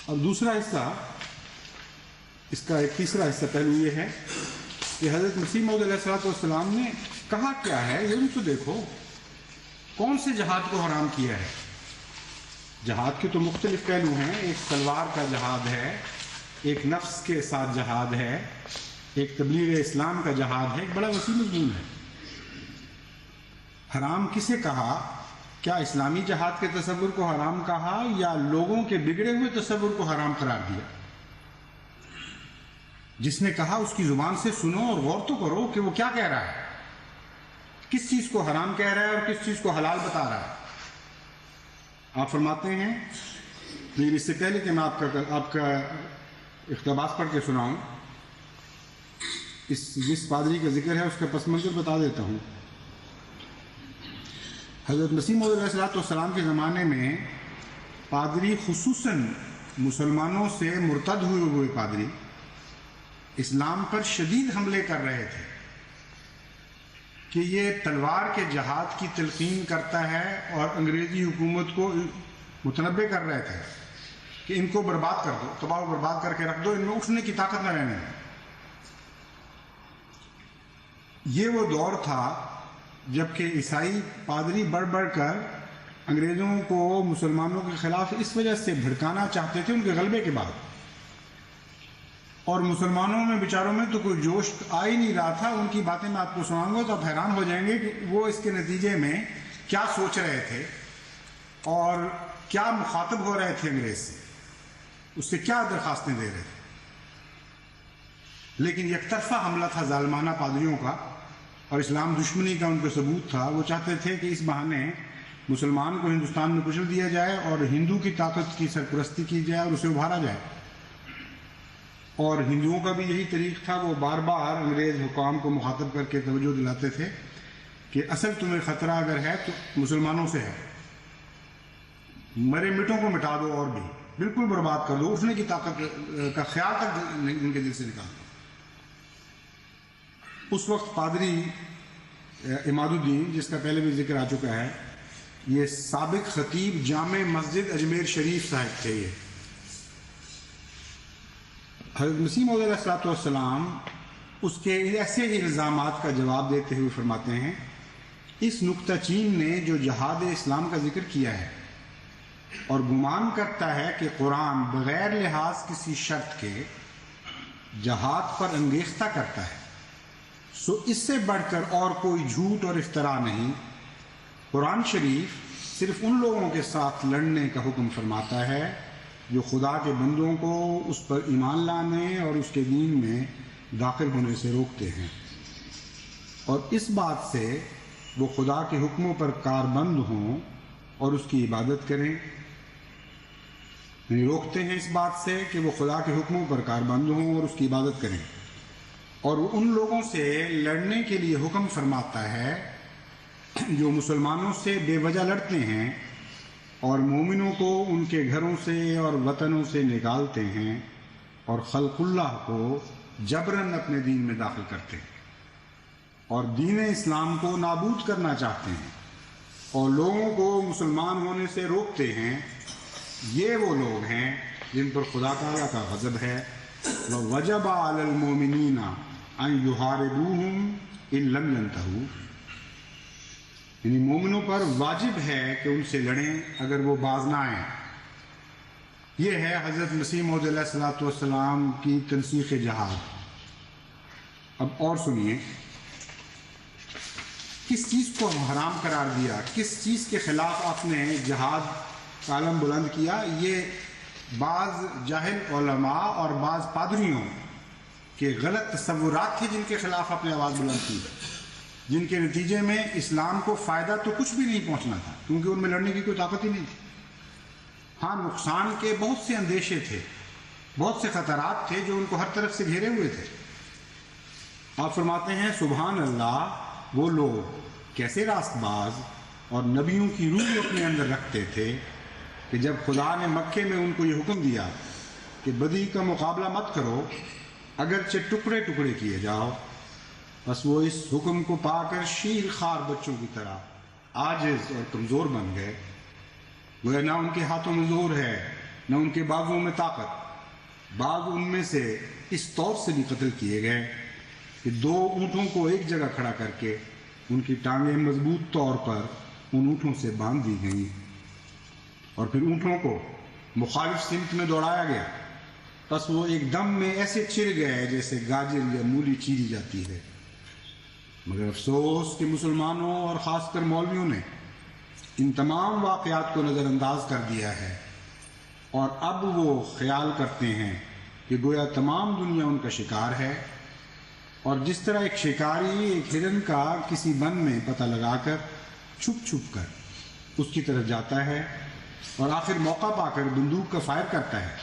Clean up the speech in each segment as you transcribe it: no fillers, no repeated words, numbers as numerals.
اب دوسرا حصہ، اس کا ایک تیسرا حصہ پہلو یہ ہے کہ حضرت مسیح موعود علیہ السلام نے کہا کیا ہے، یہ بھی تو دیکھو کون سے جہاد کو حرام کیا ہے۔ جہاد کے تو مختلف پہلو ہیں، ایک تلوار کا جہاد ہے، ایک نفس کے ساتھ جہاد ہے، ایک تبلیغ اسلام کا جہاد ہے، ایک بڑا وسیع مضمون ہے۔ حرام کسے کہا؟ کیا اسلامی جہاد کے تصور کو حرام کہا یا لوگوں کے بگڑے ہوئے تصور کو حرام قرار دیا؟ جس نے کہا اس کی زبان سے سنو اور غور تو کرو کہ وہ کیا کہہ رہا ہے، کس چیز کو حرام کہہ رہا ہے اور کس چیز کو حلال بتا رہا ہے۔ آپ فرماتے ہیں، لیکن اس سے پہلے کہ میں آپ کا اقتباس پڑھ کے سناؤں، جس پادری کا ذکر ہے اس کا پس منظر بتا دیتا ہوں۔ حضرت مسیح موعود علیہ السلام کے زمانے میں پادری، خصوصاً مسلمانوں سے مرتد ہوئے پادری، اسلام پر شدید حملے کر رہے تھے کہ یہ تلوار کے جہاد کی تلقین کرتا ہے، اور انگریزی حکومت کو متنبع کر رہے تھے کہ ان کو برباد کر دو، تباہ و برباد کر کے رکھ دو، ان میں اٹھنے کی طاقت نہ رہنے دو۔ یہ وہ دور تھا جبکہ عیسائی پادری بڑھ بڑھ کر انگریزوں کو مسلمانوں کے خلاف اس وجہ سے بھڑکانا چاہتے تھے ان کے غلبے کے بعد، اور مسلمانوں میں بیچاروں میں تو کوئی جوش آ ہی نہیں رہا تھا۔ ان کی باتیں میں آپ کو سناؤں گا تو آپ حیران ہو جائیں گے کہ وہ اس کے نتیجے میں کیا سوچ رہے تھے اور کیا مخاطب ہو رہے تھے انگریز سے، اس سے کیا درخواستیں دے رہے تھے۔ لیکن یک طرفہ حملہ تھا ظالمانہ پادریوں کا، اور اسلام دشمنی کا ان کا ثبوت تھا۔ وہ چاہتے تھے کہ اس بہانے مسلمان کو ہندوستان میں کچل دیا جائے اور ہندو کی طاقت کی سرپرستی کی جائے اور اسے ابھارا جائے، اور ہندوؤں کا بھی یہی طریق تھا۔ وہ بار بار انگریز حکام کو مخاطب کر کے توجہ دلاتے تھے کہ اصل تمہیں خطرہ اگر ہے تو مسلمانوں سے ہے، مرے مٹوں کو مٹا دو اور بھی بالکل برباد کر دو، اٹھنے کی طاقت کا خیال تک ان کے دل سے نکال دو۔ اس وقت پادری عماد الدین، جس کا پہلے بھی ذکر آ چکا ہے، یہ سابق خطیب جامع مسجد اجمیر شریف صاحب تھے۔ یہ حضرت مسیح موعود علیہ السلام اس کے ایسے ہی الزامات کا جواب دیتے ہوئے فرماتے ہیں، اس نکتہ چین نے جو جہاد اسلام کا ذکر کیا ہے اور گمان کرتا ہے کہ قرآن بغیر لحاظ کسی شرط کے جہاد پر انگیختہ کرتا ہے، سو اس سے بڑھ کر اور کوئی جھوٹ اور افتراء نہیں۔ قرآن شریف صرف ان لوگوں کے ساتھ لڑنے کا حکم فرماتا ہے جو خدا کے بندوں کو اس پر ایمان لانے اور اس کے دین میں داخل ہونے سے روکتے ہیں، اور اس بات سے وہ خدا کے حکموں پر کاربند ہوں اور اس کی عبادت کریں، یعنی روکتے ہیں اس بات سے کہ وہ خدا کے حکموں پر کاربند ہوں اور اس کی عبادت کریں، اور وہ ان لوگوں سے لڑنے کے لیے حکم فرماتا ہے جو مسلمانوں سے بے وجہ لڑتے ہیں اور مومنوں کو ان کے گھروں سے اور وطنوں سے نکالتے ہیں اور خلق اللہ کو جبراً اپنے دین میں داخل کرتے ہیں اور دین اسلام کو نابود کرنا چاہتے ہیں اور لوگوں کو مسلمان ہونے سے روکتے ہیں۔ یہ وہ لوگ ہیں جن پر خدا تعالیٰ کا غضب ہے۔ وَوَجَبَ عَلَى الْمُؤْمِنِينَ أَن يُحَارِبُوهُمْ إِن لَمْ يَنْتَهُوا، یعنی مومنوں پر واجب ہے کہ ان سے لڑیں اگر وہ باز نہ آئیں۔ یہ ہے حضرت مسیح موعود علیہ السلام کی تنسیخ جہاد۔ اب اور سنیے، کس چیز کو حرام قرار دیا، کس چیز کے خلاف آپ نے جہاد کا علم بلند کیا۔ یہ بعض جاہل علماء اور بعض پادریوں کے غلط تصورات تھے جن کے خلاف آپ نے آواز بلند کی، جن کے نتیجے میں اسلام کو فائدہ تو کچھ بھی نہیں پہنچنا تھا کیونکہ ان میں لڑنے کی کوئی طاقت ہی نہیں تھی۔ ہاں، نقصان کے بہت سے اندیشے تھے، بہت سے خطرات تھے جو ان کو ہر طرف سے گھیرے ہوئے تھے۔ آپ فرماتے ہیں، سبحان اللہ، وہ لوگ کیسے راست باز اور نبیوں کی روح اپنے اندر رکھتے تھے کہ جب خدا نے مکے میں ان کو یہ حکم دیا کہ بدی کا مقابلہ مت کرو اگرچہ ٹکڑے ٹکڑے کیے جاؤ، بس وہ اس حکم کو پا کر شیر خوار بچوں کی طرح عاجز اور کمزور بن گئے۔ گویا نہ ان کے ہاتھوں میں زور ہے نہ ان کے بازوؤں میں طاقت۔ بعض ان میں سے اس طور سے بھی قتل کیے گئے کہ 2 اونٹوں کو ایک جگہ کھڑا کر کے ان کی ٹانگیں مضبوط طور پر ان اونٹوں سے باندھ دی گئیں، اور پھر اونٹوں کو مخالف سمت میں دوڑایا گیا، بس وہ ایک دم میں ایسے چر گئے جیسے گاجر یا مولی چیری جاتی ہے۔ مگر افسوس کہ مسلمانوں اور خاص کر مولویوں نے ان تمام واقعات کو نظر انداز کر دیا ہے، اور اب وہ خیال کرتے ہیں کہ گویا تمام دنیا ان کا شکار ہے، اور جس طرح ایک شکاری ایک ہرن کا کسی بن میں پتہ لگا کر چھپ چھپ کر اس کی طرف جاتا ہے اور آخر موقع پا کر بندوق کا فائر کرتا ہے،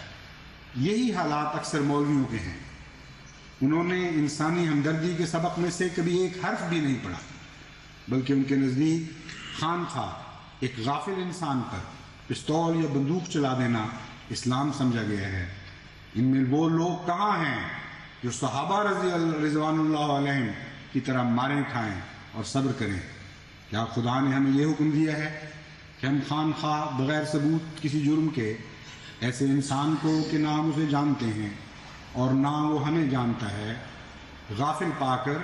یہی حالات اکثر مولویوں کے ہیں۔ انہوں نے انسانی ہمدردی کے سبق میں سے کبھی ایک حرف بھی نہیں پڑھا، بلکہ ان کے نزدیک خام خواہ ایک غافل انسان پر پستول یا بندوق چلا دینا اسلام سمجھا گیا ہے۔ ان میں وہ لوگ کہاں ہیں جو صحابہ رضوان اللہ علیہم کی طرح ماریں کھائیں اور صبر کریں؟ کیا خدا نے ہمیں یہ حکم دیا ہے کہ ہم خام خواہ بغیر ثبوت کسی جرم کے ایسے انسان کو کہ نہ ہم اسے جانتے ہیں اور نہ وہ ہمیں جانتا ہے غافل پا کر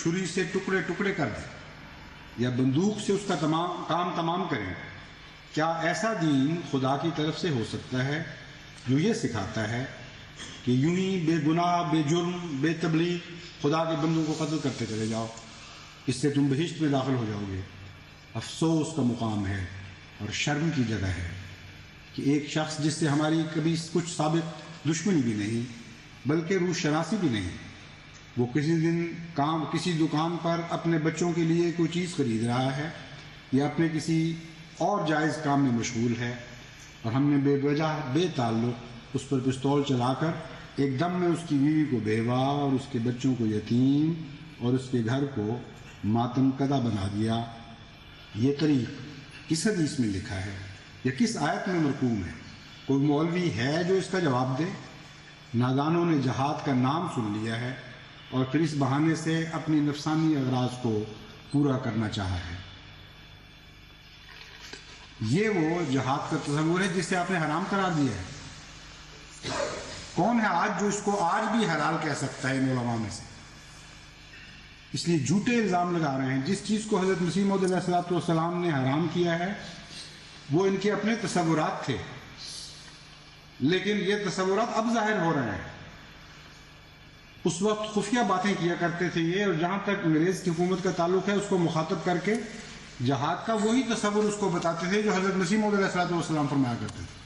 چھری سے ٹکڑے ٹکڑے کر دیں یا بندوق سے اس کا کام تمام کریں؟ کیا ایسا دین خدا کی طرف سے ہو سکتا ہے جو یہ سکھاتا ہے کہ یوں ہی بے گناہ، بے جرم، بے تبلیغ خدا کے بندوں کو قتل کرتے چلے جاؤ، اس سے تم بہشت میں داخل ہو جاؤ گے؟ افسوس کا مقام ہے اور شرم کی جگہ ہے کہ ایک شخص جس سے ہماری کبھی کچھ ثابت دشمنی بھی نہیں بلکہ روح شناسی بھی نہیں، وہ کسی دکان پر اپنے بچوں کے لیے کوئی چیز خرید رہا ہے یا اپنے کسی اور جائز کام میں مشغول ہے، اور ہم نے بے وجہ بے تعلق اس پر پستول چلا کر ایک دم میں اس کی بیوی کو بیوہ اور اس کے بچوں کو یتیم اور اس کے گھر کو ماتم کدہ بنا دیا۔ یہ طریق کس حدیث میں لکھا ہے یا کس آیت میں مرقوم ہے؟ کوئی مولوی ہے جو اس کا جواب دے؟ نادانوں نے جہاد کا نام سن لیا ہے اور پھر اس بہانے سے اپنی نفسانی اغراض کو پورا کرنا چاہا ہے۔ یہ وہ جہاد کا تصور ہے جسے آپ نے حرام قرار دیا ہے۔ کون ہے آج جو اس کو آج بھی حلال کہہ سکتا ہے ان علماء میں سے؟ اس لیے جھوٹے الزام لگا رہے ہیں۔ جس چیز کو حضرت مسیح موعود علیہ السلام نے حرام کیا ہے وہ ان کے اپنے تصورات تھے، لیکن یہ تصورات اب ظاہر ہو رہے ہیں۔ اس وقت خفیہ باتیں کیا کرتے تھے یہ، اور جہاں تک انگریز کی حکومت کا تعلق ہے اس کو مخاطب کر کے جہاد کا وہی تصور اس کو بتاتے تھے جو حضرت مسیح موعود علیہ السلام فرمایا کرتے تھے۔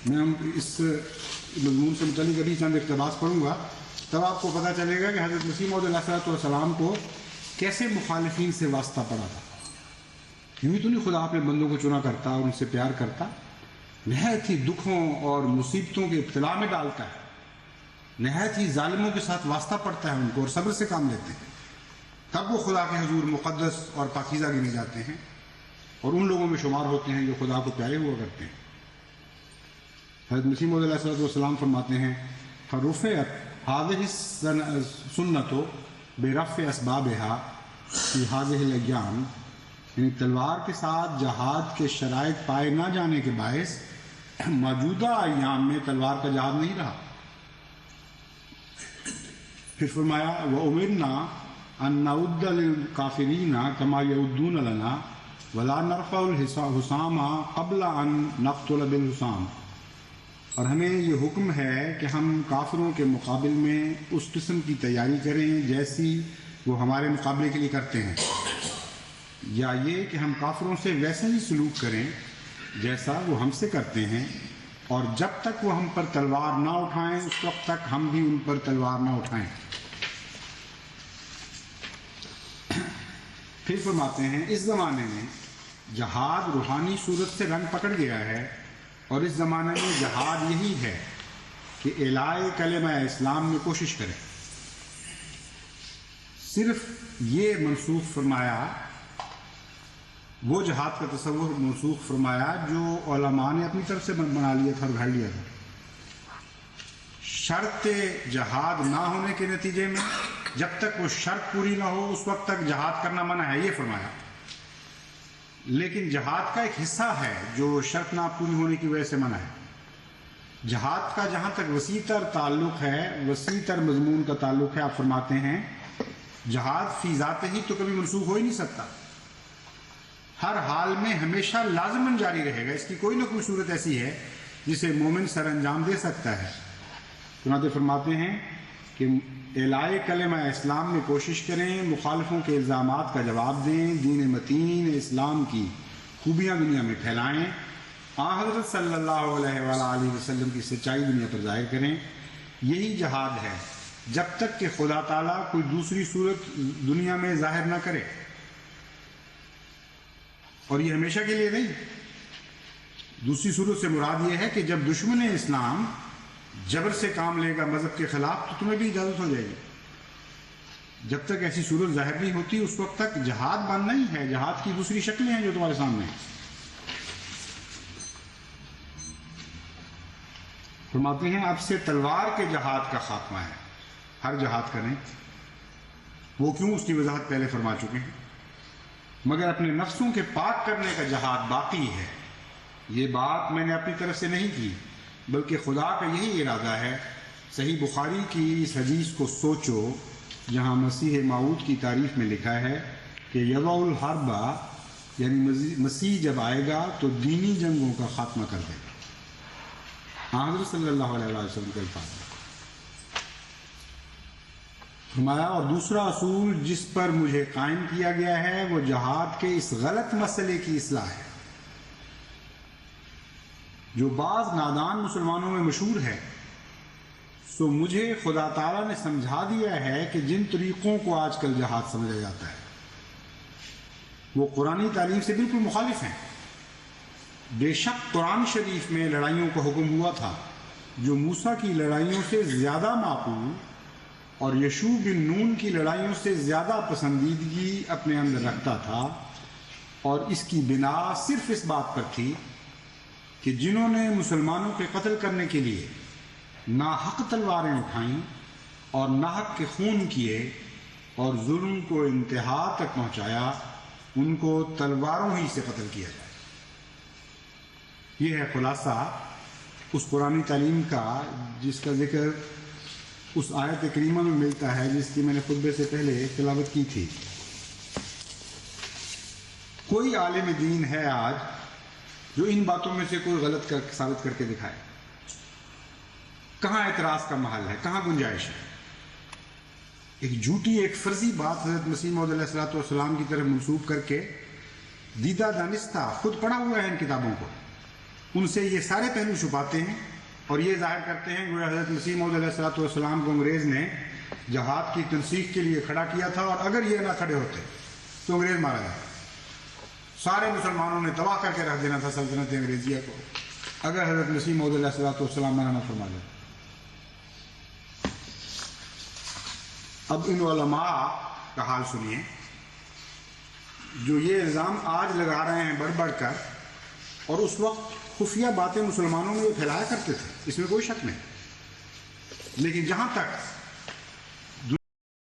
میں اس مضمون سے متعلق ابھی چند اقتباس پڑھوں گا، تب آپ کو پتہ چلے گا کہ حضرت مسیح موعود علیہ السلام کو کیسے مخالفین سے واسطہ پڑا تھا۔ یوں تو نہیں خدا اپنے بندوں کو چنا کرتا اور ان سے پیار کرتا، نہایت ہی دکھوں اور مصیبتوں کے ابتلا میں ڈالتا ہے، نہایت ہی ظالموں کے ساتھ واسطہ پڑتا ہے ان کو اور صبر سے کام لیتے ہیں، تب وہ خدا کے حضور مقدس اور پاکیزہ گنے جاتے ہیں اور ان لوگوں میں شمار ہوتے ہیں جو خدا کو پیارے ہوا کرتے ہیں۔ حضرت مسیح موعود علیہ السلام فرماتے ہیں فَرُفِعَتْ هَذِهِ السُّنَّةُ بِرَفْعِ أَسْبَابِهَا فِي هَذِهِ الْأَيَّامِ، یعنی تلوار کے ساتھ جہاد کے شرائط پائے نہ جانے کے باعث موجودہ ایام میں تلوار کا جہاد نہیں رہا۔ پھر فرمایا وَأُمِرْنَا أَن نَعُدَّ لِلْكَافِرِينَ كَمَا يَعُدُّونَ لَنَا وَلَا نَرْفَعُ الْحُسَامَ قَبْلَ أَن نَقْتُلَ بِالْحُسَامِ، اور ہمیں یہ حکم ہے کہ ہم کافروں کے مقابل میں اس قسم کی تیاری کریں جیسی وہ ہمارے مقابلے کے لیے کرتے ہیں، یا یہ کہ ہم کافروں سے ویسا ہی سلوک کریں جیسا وہ ہم سے کرتے ہیں، اور جب تک وہ ہم پر تلوار نہ اٹھائیں اس وقت تک ہم بھی ان پر تلوار نہ اٹھائیں۔ پھر فرماتے ہیں اس زمانے میں جہاد روحانی صورت سے رنگ پکڑ گیا ہے، اور اس زمانے میں جہاد یہی ہے کہ اعلاء کلمہ اسلام میں کوشش کریں۔ صرف یہ منسوخ فرمایا، وہ جہاد کا تصور منسوخ فرمایا جو علماء نے اپنی طرف سے بنا لیا تھا اور گھڑ لیا تھا۔ شرط جہاد نہ ہونے کے نتیجے میں جب تک وہ شرط پوری نہ ہو اس وقت تک جہاد کرنا منع ہے، یہ فرمایا۔ لیکن جہاد کا ایک حصہ ہے جو شرط نہ پوری ہونے کی وجہ سے منع ہے۔ جہاد کا جہاں تک وسیع تر تعلق ہے، وسیع تر مضمون کا تعلق ہے، آپ فرماتے ہیں جہاد فی ذات ہی تو کبھی منسوخ ہو ہی نہیں سکتا، ہر حال میں ہمیشہ لازماً جاری رہے گا، اس کی کوئی نہ کوئی صورت ایسی ہے جسے مومن سر انجام دے سکتا ہے۔ چنانچہ فرماتے ہیں کہ اعلاء کلمہ اسلام میں کوشش کریں، مخالفوں کے الزامات کا جواب دیں، دین متین اسلام کی خوبیاں دنیا میں پھیلائیں، حضرت صلی اللہ علیہ وآلہ وسلم کی سچائی دنیا پر ظاہر کریں۔ یہی جہاد ہے جب تک کہ خدا تعالیٰ کوئی دوسری صورت دنیا میں ظاہر نہ کرے، اور یہ ہمیشہ کے لیے نہیں۔ دوسری صورت سے مراد یہ ہے کہ جب دشمن اسلام جبر سے کام لے گا مذہب کے خلاف تو تمہیں بھی اجازت ہو جائے گی۔ جب تک ایسی صورت ظاہر نہیں ہوتی اس وقت تک جہاد باندھنا ہی ہے، جہاد کی دوسری شکلیں ہیں جو تمہارے سامنے ہیں۔ فرماتے ہیں اب سے تلوار کے جہاد کا خاتمہ ہے، ہر جہاد کریں، وہ کیوں اس کی وضاحت پہلے فرما چکے ہیں، مگر اپنے نفسوں کے پاک کرنے کا جہاد باقی ہے۔ یہ بات میں نے اپنی طرف سے نہیں کی بلکہ خدا کا یہی ارادہ ہے۔ صحیح بخاری کی اس حدیث کو سوچو جہاں مسیح موعود کی تعریف میں لکھا ہے کہ یضع الحرب، یعنی مسیح جب آئے گا تو دینی جنگوں کا خاتمہ کر دے گا۔ حضرت صلی اللہ علیہ وسلم کے الفاظ فرمایا، اور دوسرا اصول جس پر مجھے قائم کیا گیا ہے وہ جہاد کے اس غلط مسئلے کی اصلاح ہے جو بعض نادان مسلمانوں میں مشہور ہے۔ سو مجھے خدا تعالیٰ نے سمجھا دیا ہے کہ جن طریقوں کو آج کل جہاد سمجھا جاتا ہے وہ قرآنی تعلیم سے بالکل مخالف ہیں۔ بے شک قرآن شریف میں لڑائیوں کا حکم ہوا تھا جو موسیٰ کی لڑائیوں سے زیادہ معقول اور یشوع بن نون کی لڑائیوں سے زیادہ پسندیدگی اپنے اندر رکھتا تھا، اور اس کی بنا صرف اس بات پر تھی کہ جنہوں نے مسلمانوں کے قتل کرنے کے لیے ناحق تلواریں اٹھائیں اور ناحق کے خون کیے اور ظلم کو انتہا تک پہنچایا، ان کو تلواروں ہی سے قتل کیا جائے۔ یہ ہے خلاصہ اس قرآنی تعلیم کا جس کا ذکر اس آیت کریمہ میں ملتا ہے جس کی میں نے خطبے سے پہلے تلاوت کی تھی۔ کوئی عالم دین ہے آج جو ان باتوں میں سے کوئی غلط ثابت کر کے دکھائے؟ کہاں اعتراض کا محل ہے، کہاں گنجائش ہے؟ ایک جھوٹی، ایک فرضی بات حضرت مسیح موعود علیہ الصلوۃ والسلام کی طرف منسوب کر کے دیدہ دانستہ خود پڑھا ہوا ہے ان کتابوں کو، ان سے یہ سارے پہلو چھپاتے ہیں اور یہ ظاہر کرتے ہیں کہ حضرت مسیح موعود علیہ الصلوۃ والسلام کو انگریز نے جہاد کی تنسیخ کے لیے کھڑا کیا تھا، اور اگر یہ نہ کھڑے ہوتے تو انگریز مارا جاتا۔ سارے مسلمانوں نے تباہ کر کے رکھ دینا تھا سلطنت انگریزیہ کو اگر حضرت مسیح موعود علیہ الصلوۃ والسلام منع نہ فرما جاتے۔ اب ان علماء کا حال سنیے جو یہ الزام آج لگا رہے ہیں بڑھ بڑھ کر، اور اس وقت خفیہ باتیں مسلمانوں میں یہ پھیلایا کرتے تھے، اس میں کوئی شک نہیں، لیکن جہاں تک